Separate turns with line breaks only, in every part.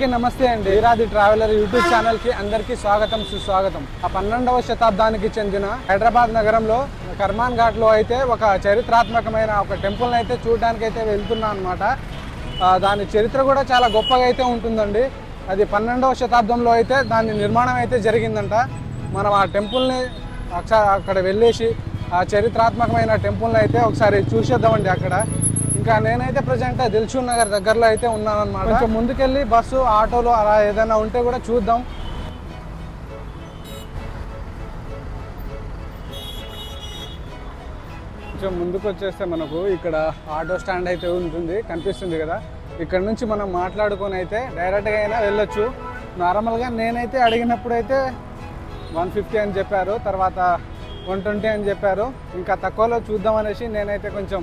నమస్తే అండి. వీరాది ట్రావెలర్ యూట్యూబ్ ఛానల్ కి అందరికీ స్వాగతం సుస్వాగతం. 12వ శతాబ్దానికి చెందిన హైదరాబాద్ నగరంలో కర్మాన్ ఘాట్ లో అయితే ఒక చరిత్రాత్మకమైన ఒక టెంపుల్ అయితే చూడడానికి అయితే వెళ్తున్నా అనమాట. దాని చరిత్ర కూడా చాలా గొప్పగా అయితే ఉంటుందండి. అది 12వ శతాబ్దంలో అయితే దాని నిర్మాణం అయితే జరిగిందంట. మనం ఆ టెంపుల్ని అక్కడ వెళ్ళేసి ఆ చరిత్రాత్మకమైన టెంపుల్ని అయితే ఒకసారి చూసేద్దామండి. అక్కడ ఇంకా నేనైతే ప్రజెంట్ దిల్షుక్ నగర్ దగ్గరలో అయితే ఉన్నాను అనమాట. కొంచెం ముందుకెళ్ళి బస్సు ఆటోలు అలా ఏదైనా ఉంటే కూడా చూద్దాం. కొంచెం ముందుకు వచ్చేస్తే మనకు ఇక్కడ ఆటో స్టాండ్ అయితే ఉంటుంది, కనిపిస్తుంది కదా. ఇక్కడ నుంచి మనం మాట్లాడుకొని అయితే డైరెక్ట్గా అయినా వెళ్ళొచ్చు. నార్మల్గా నేనైతే అడిగినప్పుడు అయితే 150 అని చెప్పారు, తర్వాత 120 అని చెప్పారు. ఇంకా తక్కువలో చూద్దాం అనేసి నేనైతే కొంచెం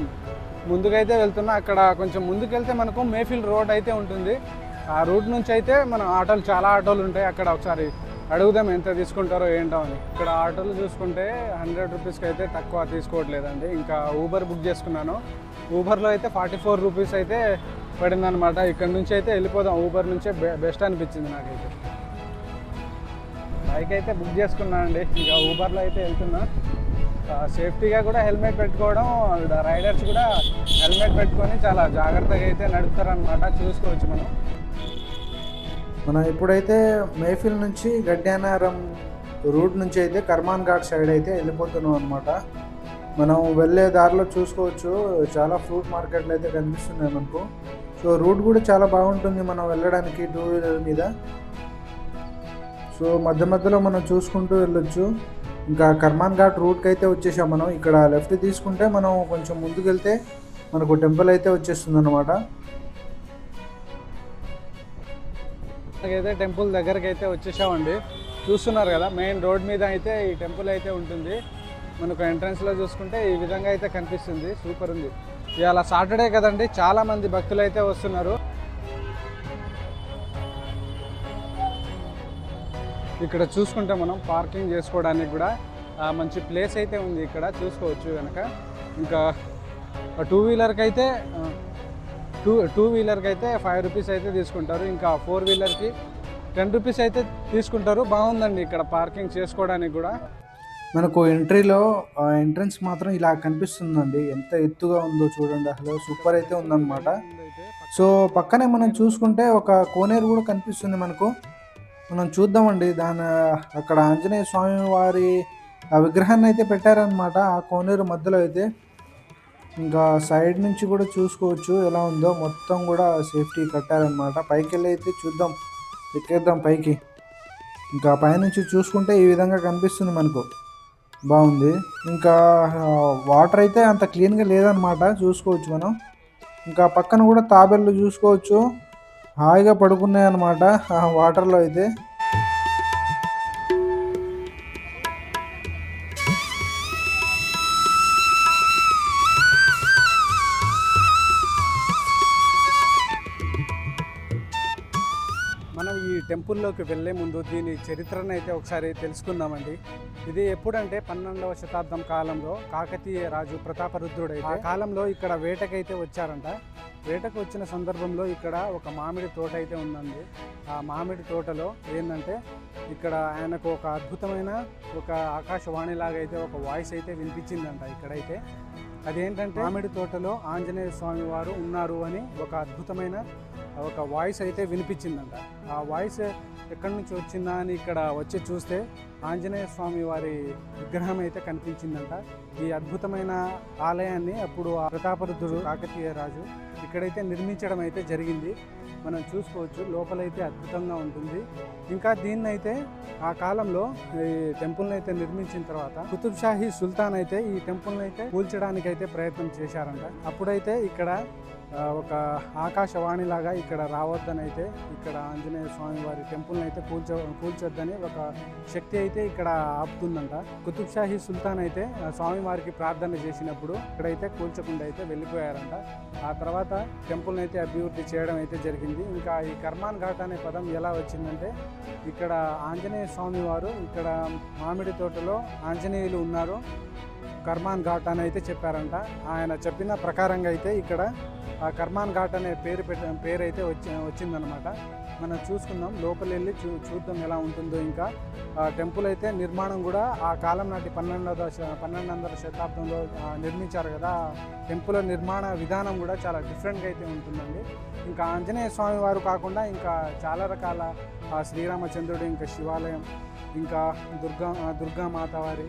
ముందుకైతే వెళ్తున్నా. అక్కడ కొంచెం ముందుకెళ్తే మనకు మేఫిల్ రోడ్ అయితే ఉంటుంది. ఆ రూట్ నుంచి అయితే మన ఆటోలు చాలా ఆటోలు ఉంటాయి. అక్కడ ఒకసారి అడుగుదాం ఎంత తీసుకుంటారో ఏంటో అని. ఇక్కడ ఆటోలు చూసుకుంటే 100 రూపీస్కి అయితే తక్కువ తీసుకోవట్లేదండి. ఇంకా ఊబర్ బుక్ చేసుకున్నాను. ఊబర్లో అయితే 44 రూపీస్ అయితే పడిందనమాట. ఇక్కడ నుంచి అయితే వెళ్ళిపోదాం. ఊబర్ నుంచే బెస్ట్ అనిపించింది నాకైతే. బైక్ అయితే బుక్ చేసుకున్నాను అండి. ఇంకా ఊబర్లో అయితే వెళ్తున్నా. సేఫ్టీగా కూడా హెల్మెట్ పెట్టుకోవడం, రైడర్స్ కూడా హెల్మెట్ పెట్టుకొని చాలా జాగ్రత్తగా అయితే నడుపుతారనమాట. చూసుకోవచ్చు మనం ఇప్పుడైతే మేఫిల్ నుంచి గడ్యానారం రూట్ నుంచి అయితే కర్మాన్ ఘాట్ సైడ్ అయితే వెళ్ళిపోతున్నాం అనమాట. మనం వెళ్ళే దారిలో చూసుకోవచ్చు చాలా ఫ్రూట్ మార్కెట్లు అయితే కనిపిస్తున్నాయి మనకు. సో రూట్ కూడా చాలా బాగుంటుంది మనం వెళ్ళడానికి 2 వీలర్ మీద. సో మధ్య మధ్యలో మనం చూసుకుంటూ వెళ్ళొచ్చు. ఇంకా కర్మాన్ ఘాట్ రూట్కి అయితే వచ్చేసాం మనం. ఇక్కడ లెఫ్ట్ తీసుకుంటే మనం కొంచెం ముందుకు వెళ్తే మనకు టెంపుల్ అయితే వచ్చేస్తుంది అనమాట. మనకైతే టెంపుల్ దగ్గరికి అయితే వచ్చేసామండి. చూస్తున్నారు కదా, మెయిన్ రోడ్ మీద అయితే ఈ టెంపుల్ అయితే ఉంటుంది. మనకు ఎంట్రన్స్లో చూసుకుంటే ఈ విధంగా అయితే కనిపిస్తుంది. సూపర్ ఉంది. ఇవాళ సాటర్డే కదండి, చాలామంది భక్తులు అయితే వస్తున్నారు. ఇక్కడ చూసుకుంటే మనం పార్కింగ్ చేసుకోవడానికి కూడా మంచి ప్లేస్ అయితే ఉంది. ఇక్కడ చూసుకోవచ్చు కనుక. ఇంకా టూ వీలర్కి అయితే 5 రూపీస్ అయితే తీసుకుంటారు. ఇంకా 4 వీలర్కి 10 రూపీస్ అయితే తీసుకుంటారు. బాగుందండి ఇక్కడ పార్కింగ్ చేసుకోవడానికి కూడా. మనకు ఎంట్రీలో ఎంట్రన్స్ మాత్రం ఇలా కనిపిస్తుందండి. ఎంత ఎత్తుగా ఉందో చూడండి, అసలు సూపర్ అయితే ఉందన్నమాట. సో పక్కనే మనం చూసుకుంటే ఒక కోనేరు కూడా కనిపిస్తుంది మనకు. మనం చూద్దామండి. అక్కడ ఆంజనేయ స్వామి వారి ఆ విగ్రహాన్ని అయితే పెట్టారనమాట ఆ కోనేరు మధ్యలో అయితే. ఇంకా సైడ్ నుంచి కూడా చూసుకోవచ్చు ఎలా ఉందో. మొత్తం కూడా సేఫ్టీ కట్టారనమాట. పైకి వెళ్ళి అయితే చూద్దాం, ఎక్కేద్దాం పైకి. ఇంకా పైనుంచి చూసుకుంటే ఈ విధంగా కనిపిస్తుంది మనకు. బాగుంది. ఇంకా వాటర్ అయితే అంత క్లీన్గా లేదనమాట, చూసుకోవచ్చు మనం. ఇంకా పక్కన కూడా తాబేళ్ళు చూసుకోవచ్చు, హాయిగా పడుకున్నాయి అన్నమాట ఆ వాటర్లో అయితే. మనం ఈ టెంపుల్లోకి వెళ్ళే ముందు దీని చరిత్రను అయితే ఒకసారి తెలుసుకుందామండి. ఇది ఎప్పుడంటే 12వ శతాబ్దం కాలంలో కాకతీయ రాజు ప్రతాపరుద్రుడు అయితే ఆ కాలంలో ఇక్కడ వేటకైతే వచ్చారంట. వేటకు వచ్చిన సందర్భంలో ఇక్కడ ఒక మామిడి తోట అయితే ఉందండి. ఆ మామిడి తోటలో ఏంటంటే ఇక్కడ ఆయనకు ఒక అద్భుతమైన ఒక ఆకాశవాణిలాగా అయితే ఒక వాయిస్ అయితే వినిపించిందంట ఇక్కడైతే. అదేంటంటే మామిడి తోటలో ఆంజనేయ స్వామి వారు ఉన్నారు అని ఒక అద్భుతమైన ఒక వాయిస్ అయితే వినిపించిందంట. ఆ వాయిస్ ఎక్కడి నుంచి వచ్చిందా అని ఇక్కడ వచ్చి చూస్తే ఆంజనేయ స్వామి వారి విగ్రహం అయితే కనిపించిందంట. ఈ అద్భుతమైన ఆలయాన్ని అప్పుడు ప్రతాపరుద్రుడు కాకతీయ రాజు ఇక్కడైతే నిర్మించడం అయితే జరిగింది. మనం చూసుకోవచ్చు, లోపలైతే అద్భుతంగా ఉంటుంది. ఇంకా దీన్నైతే ఆ కాలంలో ఈ టెంపుల్ని అయితే నిర్మించిన తర్వాత కుతుబ్ షాహీ సుల్తాన్ అయితే ఈ టెంపుల్ని అయితే కూల్చడానికి అయితే ప్రయత్నం చేశారంట. అప్పుడైతే ఇక్కడ ఒక ఆకాశవాణి లాగా ఇక్కడ రావద్దని అయితే ఇక్కడ ఆంజనేయ స్వామి వారి టెంపుల్ని అయితే కూల్చొద్దని ఒక శక్తి అయితే ఇక్కడ ఆపుతుందంట. కుతుబ్ షాహీ సుల్తాన్ అయితే స్వామి వారికి ప్రార్థన చేసినప్పుడు ఇక్కడైతే కూల్చకుండా అయితే వెళ్ళిపోయారంట. ఆ తర్వాత టెంపుల్ని అయితే అభివృద్ధి చేయడం అయితే జరిగింది. ఇంకా ఈ కర్మాన్ ఘాట్ అనే పదం ఎలా వచ్చిందంటే ఇక్కడ ఆంజనేయ స్వామి వారు ఇక్కడ మామిడి తోటలో ఆంజనేయులు ఉన్నారు, కర్మాన్ ఘాట్ అని అయితే చెప్పారంట. ఆయన చెప్పిన ప్రకారంగా అయితే ఇక్కడ కర్మాన్ ఘాట్ అనే పేరు అయితే వచ్చిందనమాట. మనం చూసుకుందాం, లోపల వెళ్ళి చూద్దాం ఎలా ఉంటుందో. ఇంకా టెంపుల్ అయితే నిర్మాణం కూడా ఆ కాలం నాటి 12వ శతాబ్దంలో నిర్మించారు కదా. టెంపుల్ నిర్మాణ విధానం కూడా చాలా డిఫరెంట్గా అయితే ఉంటుందండి. ఇంకా ఆంజనేయ స్వామి వారు కాకుండా ఇంకా చాలా రకాల శ్రీరామచంద్రుడు, ఇంకా శివాలయం, ఇంకా దుర్గామాత వారి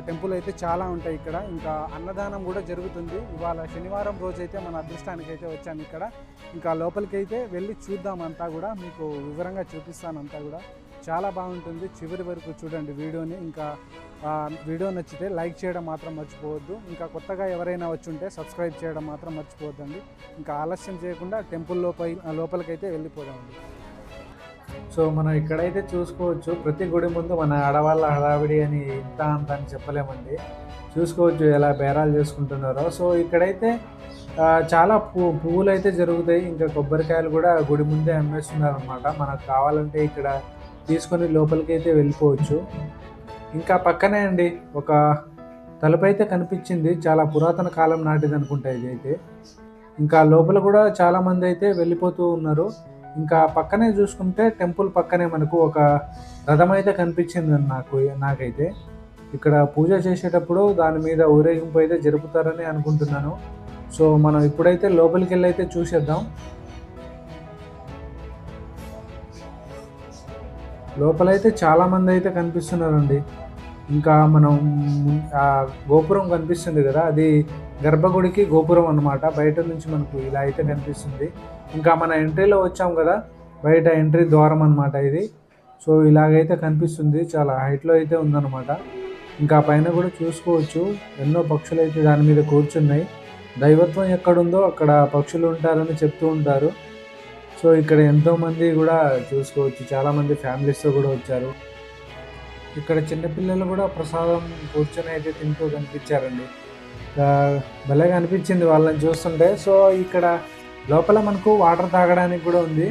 టెంపుల్ అయితే చాలా ఉంటాయి ఇక్కడ. ఇంకా అన్నదానం కూడా జరుగుతుంది. ఇవాళ శనివారం రోజు అయితే మన అదృష్టానికి అయితే వచ్చాము ఇక్కడ. ఇంకా లోపలికి అయితే వెళ్ళి చూద్దాం, అంతా కూడా మీకు వివరంగా చూపిస్తాను. అంతా కూడా చాలా బాగుంటుంది. చివరి వరకు చూడండి వీడియోని. ఇంకా వీడియో నచ్చితే లైక్ చేయడం మాత్రం మర్చిపోవద్దు. ఇంకా కొత్తగా ఎవరైనా వచ్చి ఉంటే సబ్స్క్రైబ్ చేయడం మాత్రం మర్చిపోవద్దండి. ఇంకా ఆలస్యం చేయకుండా టెంపుల్ లోపలికైతే వెళ్ళిపోదామండి. సో మనం ఇక్కడైతే చూసుకోవచ్చు, ప్రతి గుడి ముందు మన ఆడవాళ్ళ హడావిడి అని ఇంత అంత అని చెప్పలేమండి. చూసుకోవచ్చు ఎలా బేరాలు చేసుకుంటున్నారో. సో ఇక్కడైతే చాలా పువ్వులు అయితే జరుగుతాయి. ఇంకా కొబ్బరికాయలు కూడా గుడి ముందే అమ్మేస్తున్నారు అనమాట. మనకు కావాలంటే ఇక్కడ తీసుకొని లోపలికి అయితే వెళ్ళిపోవచ్చు. ఇంకా పక్కనే అండి ఒక తలుపు అయితే కనిపించింది, చాలా పురాతన కాలం నాటిది అనుకుంటా ఇది అయితే. ఇంకా లోపల కూడా చాలామంది అయితే వెళ్ళిపోతూ ఉన్నారు. ఇంకా పక్కనే చూసుకుంటే టెంపుల్ పక్కనే మనకు ఒక రథం అయితే కనిపించింది నాకైతే. ఇక్కడ పూజ చేసేటప్పుడు దాని మీద ఊరేగింపు అయితే జరుపుతారని అనుకుంటున్నాను. సో మనం ఇప్పుడైతే లోపలికి వెళ్ళి అయితే చూసేద్దాం. లోపలైతే చాలామంది అయితే కనిపిస్తున్నారండి. ఇంకా మనం గోపురం కనిపిస్తుంది కదా, అది గర్భగుడికి గోపురం అన్నమాట. బయట నుంచి మనకు ఇలా అయితే కనిపిస్తుంది. ఇంకా మన ఎంట్రీలో వచ్చాం కదా, బయట ఎంట్రీ ద్వారం అన్నమాట ఇది. సో ఇలాగైతే కనిపిస్తుంది, చాలా హైట్లో అయితే ఉందన్నమాట. ఇంకా పైన కూడా చూసుకోవచ్చు, ఎన్నో పక్షులు అయితే దాని మీద కూర్చున్నాయి. దైవత్వం ఎక్కడుందో అక్కడ పక్షులు ఉంటారని చెప్తూ ఉంటారు. సో ఇక్కడ ఎంతోమంది కూడా చూసుకోవచ్చు, చాలామంది ఫ్యామిలీస్తో కూడా వచ్చారు. ఇక్కడ చిన్నపిల్లలు కూడా ప్రసాదం కూర్చొని అయితే తింటూ కనిపించారండి. భలేగా అనిపించింది వాళ్ళని చూస్తుంటే. సో ఇక్కడ లోపల మనకు వాటర్ తాగడానికి కూడా ఉంది,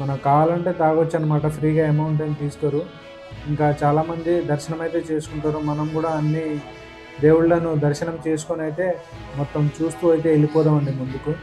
మనకు కావాలంటే తాగొచ్చు అనమాట. ఫ్రీగా అమౌంట్ ఏం తీసుకోరు. ఇంకా చాలామంది దర్శనం అయితే చేసుకుంటారు. మనం కూడా అన్ని దేవుళ్ళను దర్శనం చేసుకొని అయితే మొత్తం చూస్తూ అయితే వెళ్ళిపోదామండి ముందుకు.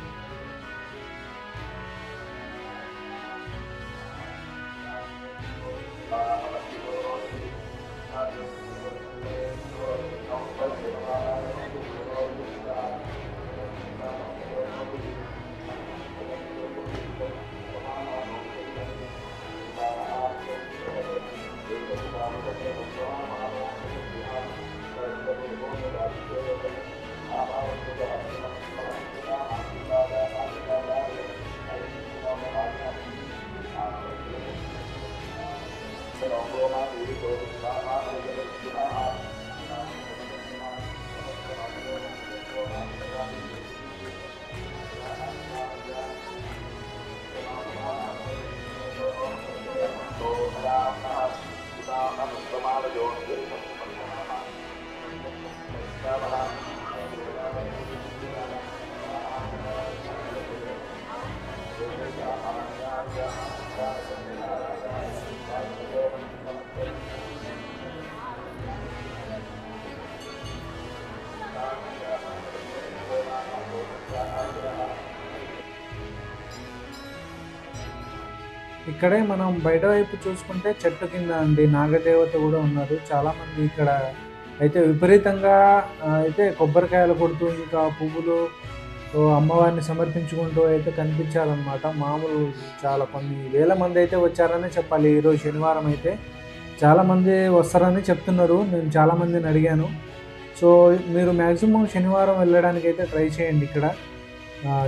ఇక్కడే మనం బయట వైపు చూసుకుంటే చెట్టు కింద అండి నాగదేవత కూడా ఉన్నారు. చాలామంది ఇక్కడ అయితే విపరీతంగా అయితే కొబ్బరికాయలు కొడుతూ ఇంకా పువ్వులు అమ్మవారిని సమర్పించుకుంటూ అయితే కనిపించారనమాట. మామూలు చాలా కొన్ని వేల మంది అయితే వచ్చారని చెప్పాలి. ఈరోజు శనివారం అయితే చాలామంది వస్తారని చెప్తున్నారు. నేను చాలామందిని అడిగాను. సో మీరు మ్యాక్సిమం శనివారం వెళ్ళడానికి అయితే ట్రై చేయండి. ఇక్కడ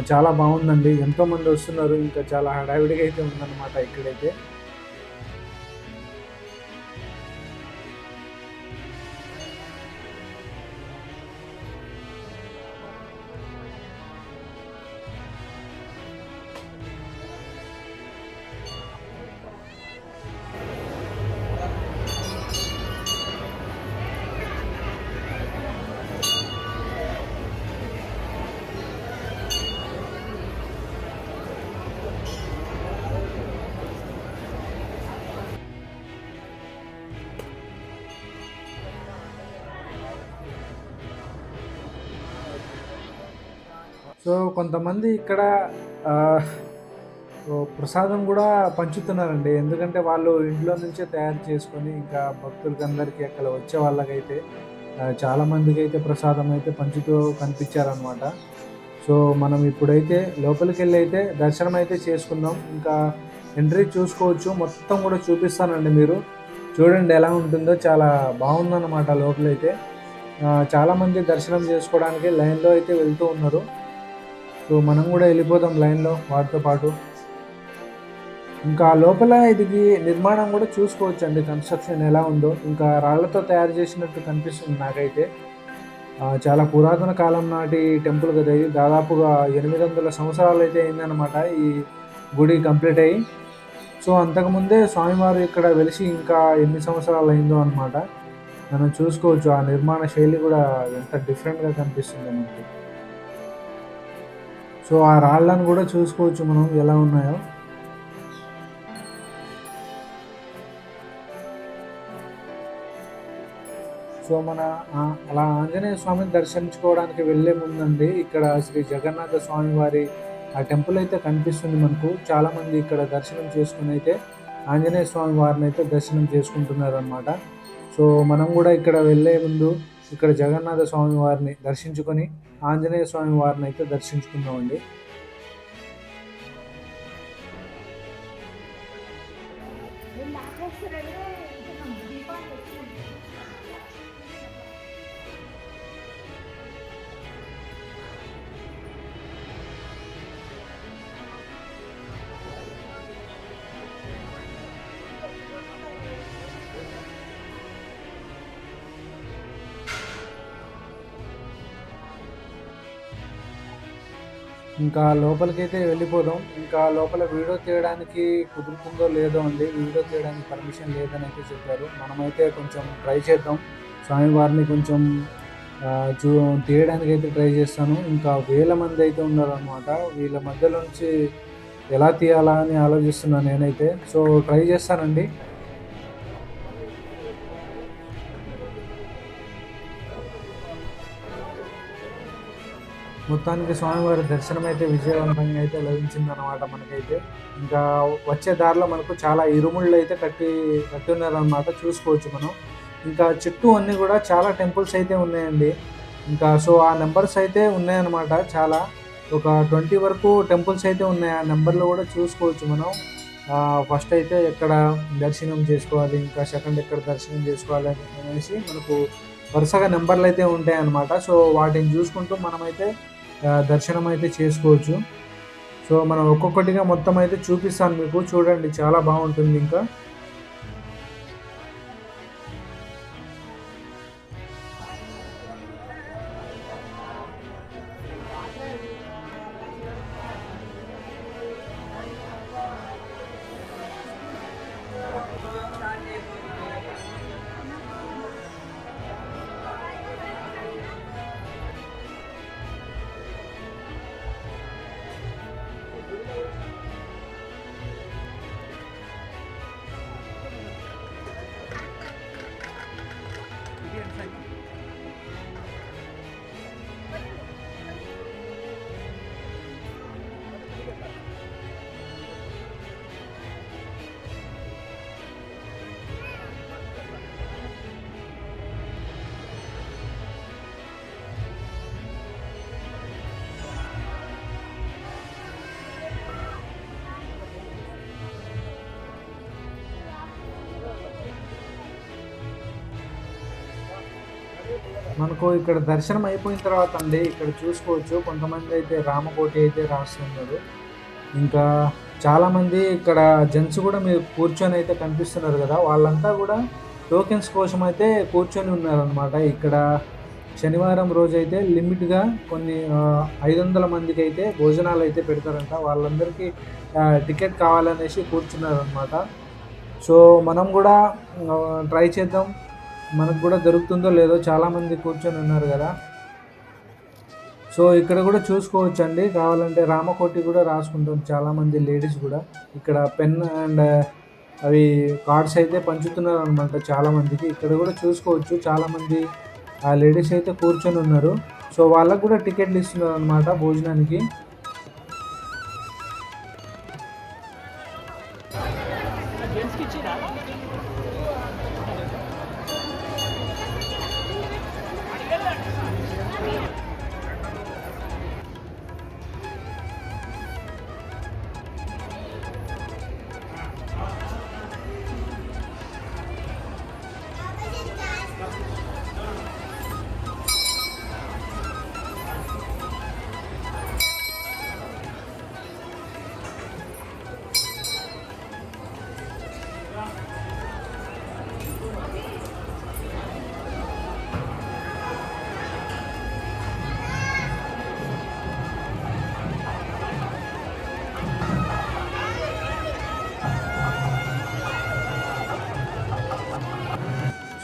చాలా బాగుందండి, ఎంతోమంది వస్తున్నారు. ఇంకా చాలా హడావిడిగా అయితే ఉందన్నమాట ఇక్కడైతే. సో కొంతమంది ఇక్కడ
సో ప్రసాదం కూడా పంచుతున్నారండి. ఎందుకంటే వాళ్ళు ఇంట్లో నుంచే తయారు చేసుకొని ఇంకా భక్తులకి అందరికీ అక్కడ వచ్చే వాళ్ళకైతే చాలామందికైతే ప్రసాదం అయితే పంచుతూ కనిపించారనమాట. సో మనం ఇప్పుడైతే లోపలికెళ్ళి అయితే దర్శనం అయితే చేసుకుందాం. ఇంకా ఎంట్రీ చూసుకోవచ్చు. మొత్తం కూడా చూపిస్తానండి, మీరు చూడండి ఎలా ఉంటుందో. చాలా బాగుందన్నమాట లోపలైతే. చాలామంది దర్శనం చేసుకోవడానికి లైన్లో అయితే వెళ్తూ ఉన్నారు. సో మనం కూడా వెళ్ళిపోదాం లైన్లో వాటితో పాటు. ఇంకా లోపల ఇది నిర్మాణం కూడా చూసుకోవచ్చు అండి, కన్స్ట్రక్షన్ ఎలా ఉందో. ఇంకా రాళ్లతో తయారు చేసినట్టు కనిపిస్తుంది నాకైతే. చాలా పురాతన కాలం నాటి టెంపుల్ కదా ఇది. దాదాపుగా 800 సంవత్సరాలు అయితే అయిందనమాట ఈ గుడి కంప్లీట్ అయ్యి. సో అంతకుముందే స్వామివారు ఇక్కడ వెలిసి ఇంకా ఎన్ని సంవత్సరాలు అయిందో అనమాట. మనం చూసుకోవచ్చు ఆ నిర్మాణ శైలి కూడా ఎంత డిఫరెంట్గా కనిపిస్తుందో మనకి. సో ఆ రాళ్ళను కూడా చూసుకోవచ్చు మనం ఎలా ఉన్నాయో. సో మన అలా ఆంజనేయ స్వామిని దర్శించుకోవడానికి వెళ్ళే ముందండి ఇక్కడ శ్రీ జగన్నాథ స్వామి వారి ఆ టెంపుల్ అయితే కనిపిస్తుంది మనకు. చాలామంది ఇక్కడ దర్శనం చేసుకుని అయితే ఆంజనేయ స్వామి వారిని అయితే దర్శనం చేసుకుంటున్నారు అనమాట. సో మనం కూడా ఇక్కడ వెళ్ళే ముందు ఇక్కడ జగన్నాథ స్వామి వారిని దర్శించుకొని ఆంజనేయ స్వామి వారిని అయితే దర్శించుకుందామండి. ఇంకా లోపలికైతే వెళ్ళిపోదాం. ఇంకా లోపల వీడియో తీయడానికి కుదురుతుందో లేదో అండి. వీడియో తీయడానికి పర్మిషన్ లేదని అయితే చెప్పారు. మనమైతే కొంచెం ట్రై చేద్దాం. స్వామివారిని కొంచెం చూ తీయడానికి అయితే ట్రై చేస్తాను. ఇంకా వేల మంది అయితే ఉన్నారనమాట. వీళ్ళ మధ్యలో నుంచి ఎలా తీయాలా అని ఆలోచిస్తున్నాను నేనైతే. సో ట్రై చేస్తానండి. మొత్తానికి స్వామివారి దర్శనం అయితే విజయవంతంగా అయితే లభించిందనమాట మనకైతే. ఇంకా వచ్చే దారిలో మనకు చాలా ఇరుముళ్ళు అయితే కట్టి ఉన్నారనమాట, చూసుకోవచ్చు మనం. ఇంకా చుట్టూ అన్నీ కూడా చాలా టెంపుల్స్ అయితే ఉన్నాయండి. ఇంకా సో ఆ నెంబర్స్ అయితే ఉన్నాయన్నమాట. చాలా ఒక 20 వరకు టెంపుల్స్ అయితే ఉన్నాయి. ఆ నెంబర్లు కూడా చూసుకోవచ్చు మనం. ఫస్ట్ అయితే ఎక్కడ దర్శనం చేసుకోవాలి, ఇంకా సెకండ్ ఎక్కడ దర్శనం చేసుకోవాలి అనేసి మనకు వరుసగా నెంబర్లు అయితే ఉంటాయి అన్నమాట. సో వాటిని చూసుకుంటూ మనమైతే దర్శనం అయితే చేసుకోవచ్చు. సో మనం ఒక్కొక్కటిగా మొత్తం అయితే చూపిస్తాను మీకు, చూడండి చాలా బాగుంటుంది. ఇంకా మనకు ఇక్కడ దర్శనం అయిపోయిన తర్వాత అండి ఇక్కడ చూసుకోవచ్చు కొంతమంది అయితే రామకోటి అయితే రాస్తున్నారు. ఇంకా చాలామంది ఇక్కడ జెంట్స్ కూడా మీరు కూర్చొని అయితే కనిపిస్తున్నారు కదా, వాళ్ళంతా కూడా టోకెన్స్ కోసం అయితే కూర్చొని ఉన్నారనమాట. ఇక్కడ శనివారం రోజు అయితే లిమిట్గా కొన్ని 500 మందికి అయితే భోజనాలు అయితే పెడతారంట. వాళ్ళందరికీ టికెట్ కావాలనేసి కూర్చున్నారనమాట. సో మనం కూడా ట్రై చేద్దాం, మనకు కూడా దొరుకుతుందో లేదో. చాలామంది కూర్చొని ఉన్నారు కదా. సో ఇక్కడ కూడా చూసుకోవచ్చు అండి, కావాలంటే రామకోటి కూడా రాసుకుంటాం చాలామంది లేడీస్ కూడా. ఇక్కడ పెన్ అండ్ అవి కార్డ్స్ అయితే పంచుతున్నారు అనమాట చాలామందికి. ఇక్కడ కూడా చూసుకోవచ్చు చాలామంది లేడీస్ అయితే కూర్చొని ఉన్నారు. సో వాళ్ళకు కూడా టికెట్లు ఇస్తున్నారు అనమాట భోజనానికి.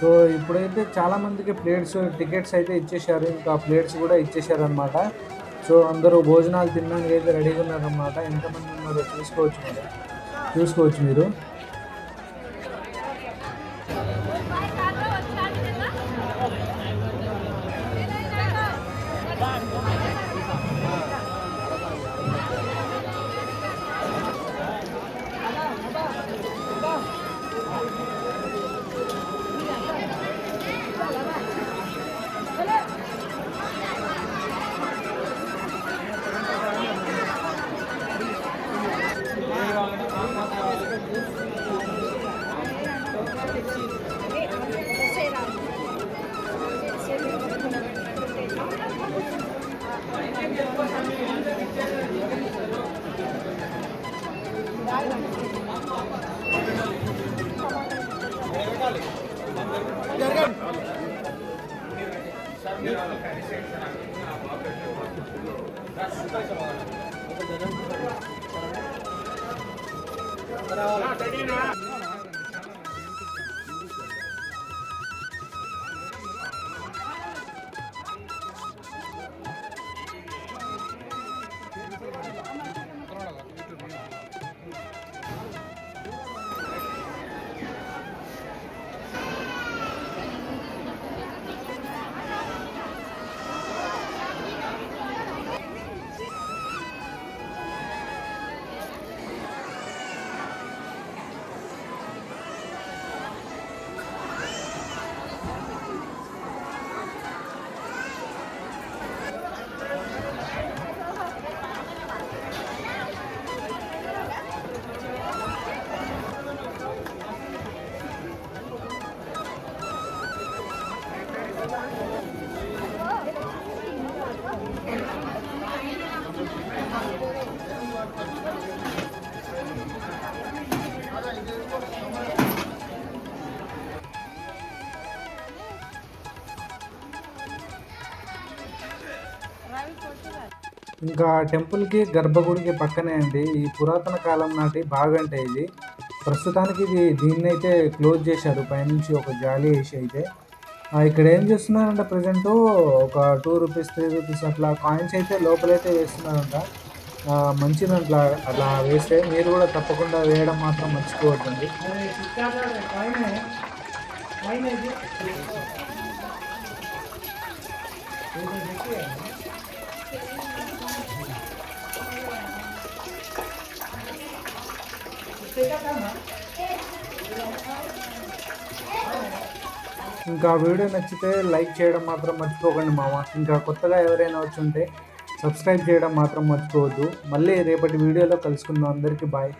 సో ఇప్పుడైతే చాలామందికి టికెట్స్ అయితే ఇచ్చేసారు, ఇంకా ప్లేట్స్ కూడా ఇచ్చేసారు అనమాట. సో అందరూ భోజనాలు తినడానికి అయితే రెడీగా ఉన్నారన్నమాట. ఎంతమంది ఉన్నారో చూసుకోవచ్చు మీరు. ఇంకా టెంపుల్కి గర్భగుడికి పక్కనే అండి ఈ పురాతన కాలం నాటి బాగంటే ఇది. ప్రస్తుతానికి దీన్ని అయితే క్లోజ్ చేశారు, పైనుంచి ఒక జాలి వేసి అయితే. ఇక్కడ ఏం చేస్తున్నారంటే ప్రజెంట్ ఒక ₹2, ₹3 అట్లా కాయిన్స్ అయితే లోపలైతే వేస్తున్నారంట. మంచిది అట్లా వేస్తే మీరు కూడా తప్పకుండా వేయడం మాత్రం మర్చిపోవద్దండి. ఇంకా వీడియో నచ్చితే లైక్ చేయడం మాత్రం మర్చిపోకండి మామ. ఇంకా కొత్తగా ఎవరైనా వచ్చి ఉంటే సబ్స్క్రైబ్ చేయడం మాత్రం మర్చిపోవద్దు. మళ్ళీ రేపటి వీడియోలో కలుసుకుందాం. అందరికీ బాయ్.